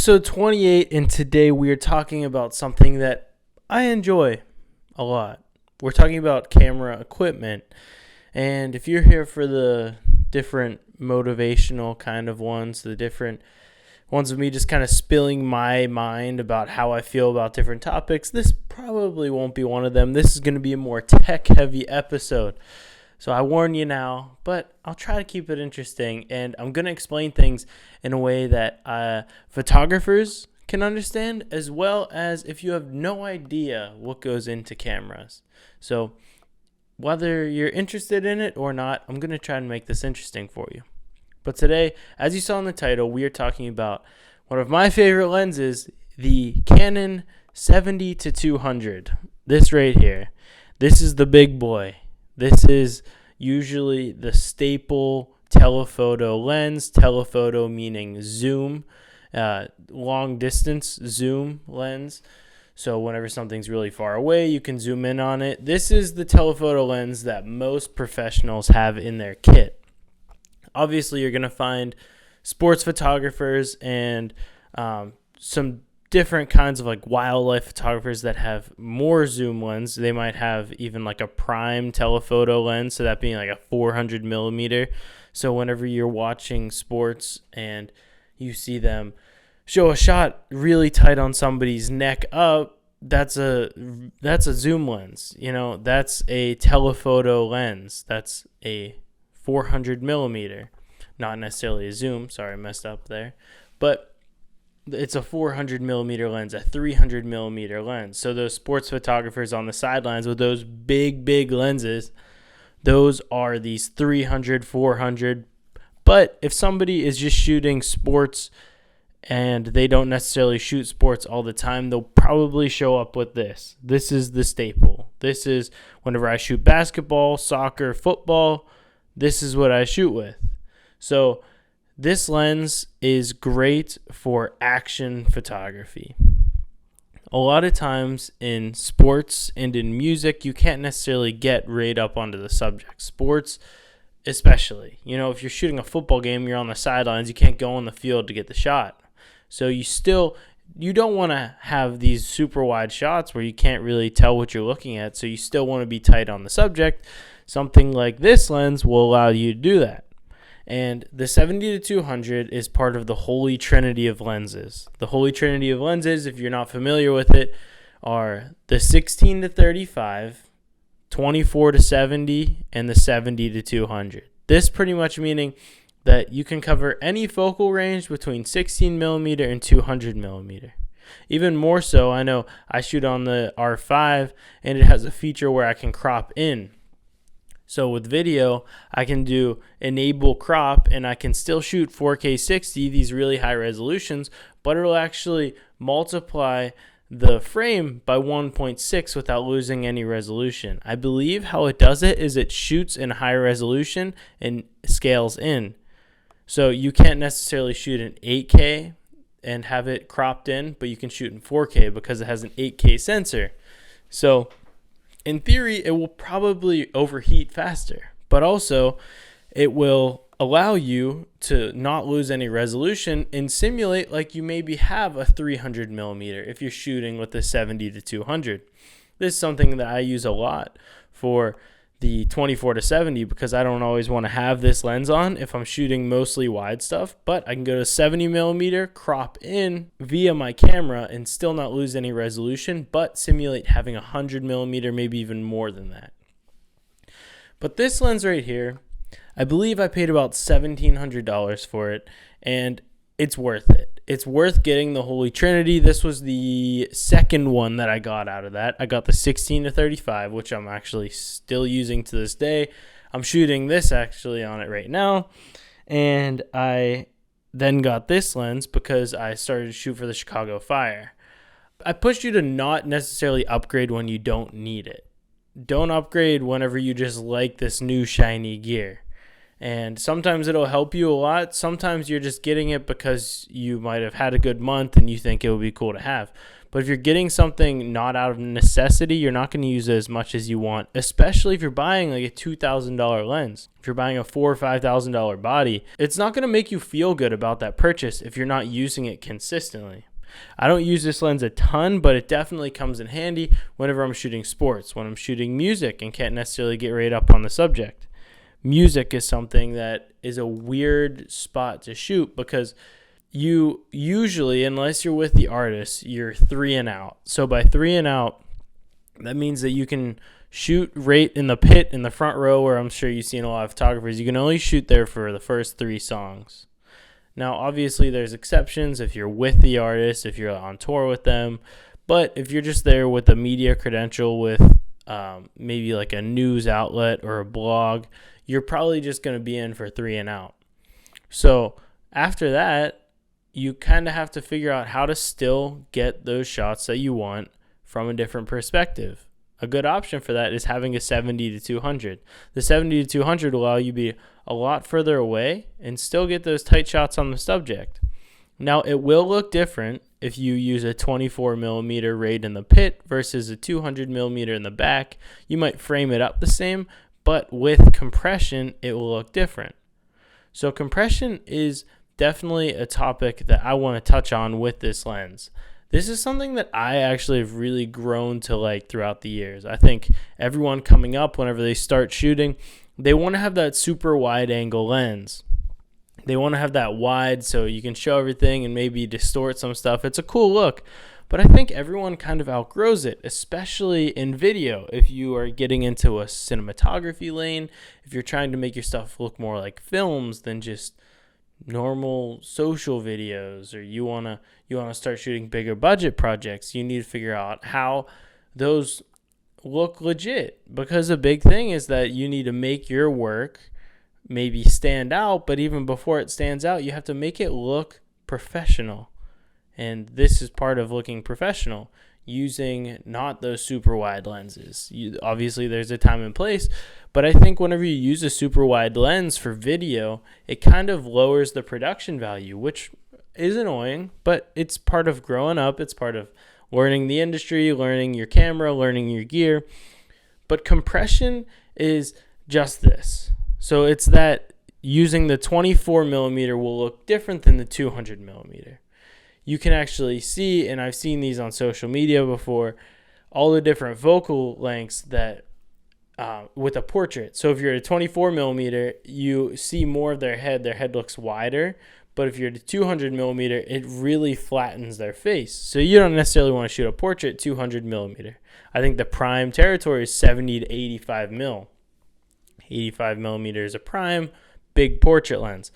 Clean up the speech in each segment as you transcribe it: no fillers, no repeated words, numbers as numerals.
episode 28, and today we are talking about something that I enjoy a lot. We're talking about camera equipment, and if you're here for the different motivational kind of ones, the different ones of me just kind of spilling my mind about how I feel about different topics, this probably won't be one of them. This is going to be a more tech-heavy episode. So I warn you now, but I'll try to keep it interesting, and I'm going to explain things in a way that photographers can understand, as well as if you have no idea what goes into cameras. So whether you're interested in it or not, I'm going to try and make this interesting for you. But today, as you saw in the title, we are talking about one of my favorite lenses, the Canon 70-200. This right here. This is the big boy. This is usually the staple telephoto lens. Telephoto meaning zoom, long distance zoom lens. So whenever something's really far away, you can zoom in on it. This is the telephoto lens that most professionals have in their kit. Obviously, you're going to find sports photographers and some different kinds of like wildlife photographers that have more zoom lens. They might have even like a prime telephoto lens, so that being like a 400 millimeter. So whenever you're watching sports and you see them show a shot really tight on somebody's neck up, that's a zoom lens. You know, that's a telephoto lens. That's a 400 millimeter, not necessarily a zoom. Sorry, I messed up there, but it's a 400 millimeter lens, a 300 millimeter lens. So those sports photographers on the sidelines with those big lenses, those are these 300, 400. But if somebody is just shooting sports and they don't necessarily shoot sports all the time, they'll probably show up with this. This is the staple. This is whenever I shoot basketball, soccer, football, this is what I shoot with. So this lens is great for action photography. A lot of times in sports and in music, you can't necessarily get right up onto the subject. Sports especially. You know, if you're shooting a football game, you're on the sidelines, you can't go on the field to get the shot. So you don't want to have these super wide shots where you can't really tell what you're looking at, so you still want to be tight on the subject. Something like this lens will allow you to do that. And the 70-200 is part of the holy trinity of lenses. The holy trinity of lenses, if you're not familiar with it, are the 16-35, 24-70, and the 70-200. This pretty much meaning that you can cover any focal range between 16 millimeter and 200 millimeter. Even more so, I know I shoot on the R5, and it has a feature where I can crop in. So with video, I can do enable crop, and I can still shoot 4K 60, these really high resolutions, but it'll actually multiply the frame by 1.6 without losing any resolution. I believe how it does it is it shoots in high resolution and scales in. So you can't necessarily shoot in 8K and have it cropped in, but you can shoot in 4K because it has an 8K sensor. So in theory, it will probably overheat faster, but also it will allow you to not lose any resolution and simulate like you maybe have a 300 millimeter if you're shooting with the 70-200. This is something that I use a lot for the 24-70 because I don't always want to have this lens on if I'm shooting mostly wide stuff, but I can go to 70 millimeter, crop in via my camera and still not lose any resolution, but simulate having 100 millimeter, maybe even more than that. But this lens right here, I believe I paid about $1,700 for it, and it's worth it. It's worth getting the Holy Trinity. This was the second one that I got out of that. I got the 16-35, which I'm actually still using to this day. I'm shooting this actually on it right now. And I then got this lens because I started to shoot for the Chicago Fire. I push you to not necessarily upgrade when you don't need it. Don't upgrade whenever you just like this new shiny gear. And sometimes it'll help you a lot. Sometimes you're just getting it because you might have had a good month and you think it would be cool to have. But if you're getting something not out of necessity, you're not going to use it as much as you want, especially if you're buying like a $2,000 lens. If you're buying a $4,000 or $5,000 body, it's not going to make you feel good about that purchase if you're not using it consistently. I don't use this lens a ton, but it definitely comes in handy whenever I'm shooting sports, when I'm shooting music and can't necessarily get right up on the subject. Music is something that is a weird spot to shoot because you usually, unless you're with the artist, you're 3 and out. So by 3 and out, that means that you can shoot right in the pit in the front row, where I'm sure you've seen a lot of photographers. You can only shoot there for the first 3 songs. Now, obviously, there's exceptions if you're with the artist, if you're on tour with them. But if you're just there with a media credential with maybe like a news outlet or a blog, you're probably just going to be in for 3 and out. So after that, you kind of have to figure out how to still get those shots that you want from a different perspective. A good option for that is having a 70-200. The 70-200 will allow you to be a lot further away and still get those tight shots on the subject. Now, it will look different if you use a 24mm right in the pit versus a 200mm in the back. You might frame it up the same, but with compression, it will look different. So compression is definitely a topic that I want to touch on with this lens. This is something that I actually have really grown to like throughout the years. I think everyone coming up, whenever they start shooting, they want to have that super wide angle lens. They want to have that wide so you can show everything and maybe distort some stuff. It's a cool look. But I think everyone kind of outgrows it, especially in video. If you are getting into a cinematography lane, if you're trying to make your stuff look more like films than just normal social videos, or you wanna start shooting bigger budget projects, you need to figure out how those look legit. Because a big thing is that you need to make your work maybe stand out, but even before it stands out, you have to make it look professional. And this is part of looking professional, using not those super wide lenses. Obviously, there's a time and place, but I think whenever you use a super wide lens for video, it kind of lowers the production value, which is annoying, but it's part of growing up. It's part of learning the industry, learning your camera, learning your gear. But compression is just this. So it's that using the 24mm will look different than the 200mm. You can actually see, and I've seen these on social media before, all the different focal lengths that with a portrait. So if you're at a 24mm, you see more of their head. Their head looks wider. But if you're at a 200mm, it really flattens their face. So you don't necessarily want to shoot a portrait 200mm. I think the prime territory is 70-85 mil. 85mm is a prime big portrait lens.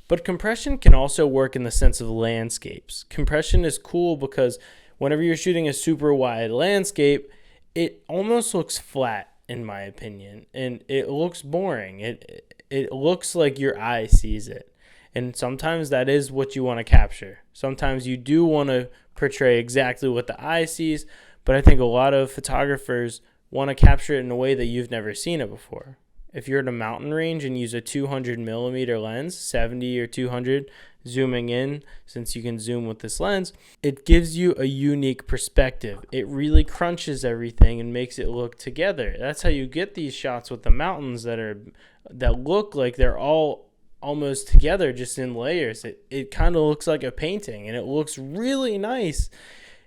But compression can also work in the sense of landscapes. Compression is cool because whenever you're shooting a super wide landscape, it almost looks flat, in my opinion, and it looks boring. It looks like your eye sees it. And sometimes that is what you want to capture. Sometimes you do want to portray exactly what the eye sees, but I think a lot of photographers want to capture it in a way that you've never seen it before. If you're at a mountain range and use a 200mm lens, 70 or 200, zooming in, since you can zoom with this lens, it gives you a unique perspective. It really crunches everything and makes it look together. That's how you get these shots with the mountains that look like they're all almost together, just in layers. It kind of looks like a painting, and it looks really nice,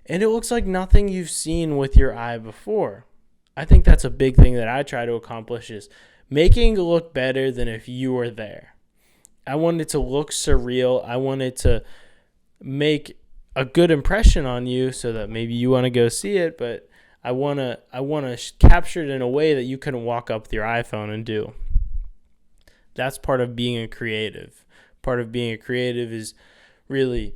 and it looks like nothing you've seen with your eye before. I think that's a big thing that I try to accomplish, is making it look better than if you were there. I want it to look surreal. I want it to make a good impression on you so that maybe you want to go see it, but I want to capture it in a way that you can walk up with your iPhone and do. That's part of being a creative. Part of being a creative is really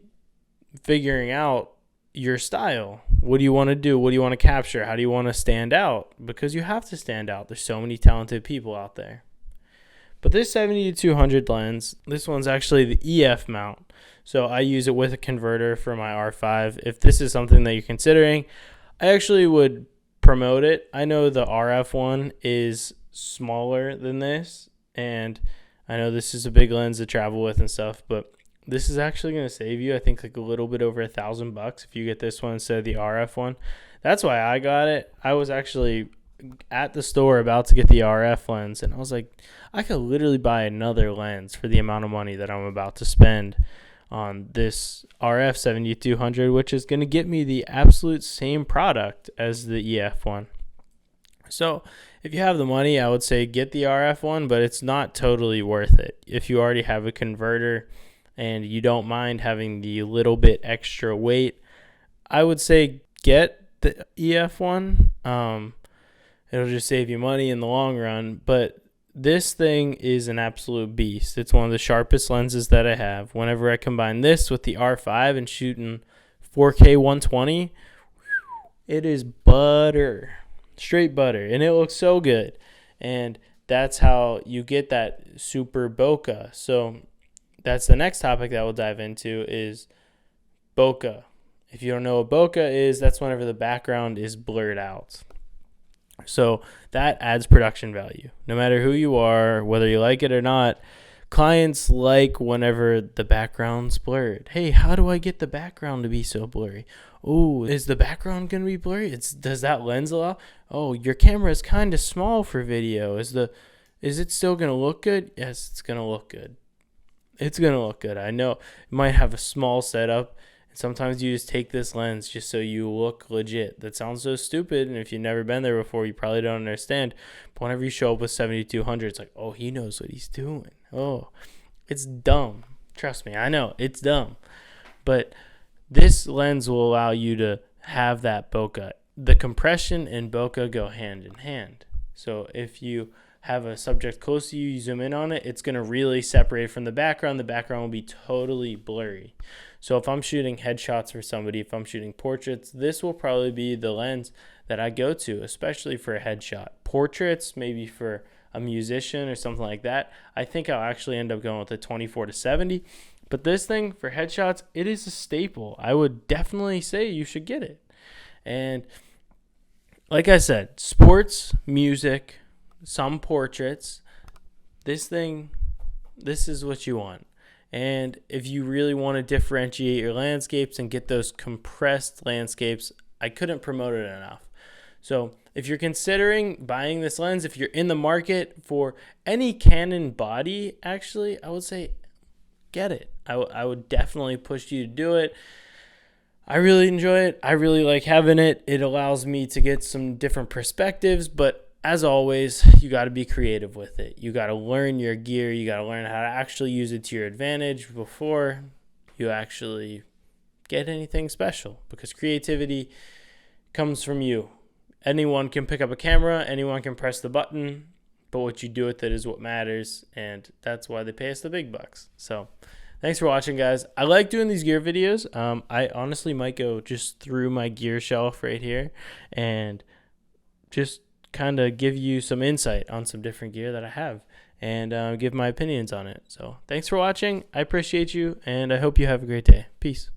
figuring out your style. What do you want to do? What do you want to capture? How do you want to stand out? Because you have to stand out. There's so many talented people out there. But this 70-200 lens, this one's actually the EF mount. So I use it with a converter for my R5. If this is something that you're considering, I actually would promote it. I know the RF one is smaller than this, and I know this is a big lens to travel with and stuff, but this is actually going to save you, I think, like a little bit over $1,000 if you get this one instead of the RF one. That's why I got it. I was actually at the store about to get the RF lens, and I was like, I could literally buy another lens for the amount of money that I'm about to spend on this RF 7200, which is going to get me the absolute same product as the EF one. So if you have the money, I would say get the RF one, but it's not totally worth it. If you already have a converter and you don't mind having the little bit extra weight, I would say get the EF one. It'll just save you money in the long run, but this thing is an absolute beast. It's one of the sharpest lenses that I have. Whenever I combine this with the R5 and shooting 4K 120, it is butter. Straight butter. And it looks so good. And that's how you get that super bokeh. So that's the next topic that we'll dive into is bokeh. If you don't know what bokeh is, that's whenever the background is blurred out. So that adds production value. No matter who you are, whether you like it or not, clients like whenever the background's blurred. Hey, how do I get the background to be so blurry? Oh, is the background going to be blurry? Does that lens allow? Oh, your camera is kind of small for video. Is it still going to look good? Yes, it's going to look good. It's going to look good. I know it might have a small setup. Sometimes you just take this lens just so you look legit. That sounds so stupid, and if you've never been there before, you probably don't understand. But whenever you show up with 7200, it's like, oh, he knows what he's doing. Oh, it's dumb. Trust me, I know, it's dumb. But this lens will allow you to have that bokeh. The compression and bokeh go hand in hand. So if you have a subject close to you, you zoom in on it, it's going to really separate from the background. The background will be totally blurry. So if I'm shooting headshots for somebody, if I'm shooting portraits, this will probably be the lens that I go to, especially for a headshot. Portraits, maybe for a musician or something like that, I think I'll actually end up going with a 24-70. But this thing for headshots, it is a staple. I would definitely say you should get it. And like I said, sports, music, some portraits, this is what you want. And if you really want to differentiate your landscapes and get those compressed landscapes, I couldn't promote it enough. So if you're considering buying this lens, if you're in the market for any Canon body, actually, I would say get it. I would definitely push you to do it. I really enjoy it. I really like having it. It allows me to get some different perspectives, but as always, you got to be creative with it. You got to learn your gear. You got to learn how to actually use it to your advantage before you actually get anything special, because creativity comes from you. Anyone can pick up a camera. Anyone can press the button, but what you do with it is what matters, and that's why they pay us the big bucks. So thanks for watching, guys. I like doing these gear videos. I honestly might go just through my gear shelf right here and just kind of give you some insight on some different gear that I have and give my opinions on it. So thanks for watching. I appreciate you, and I hope you have a great day. Peace.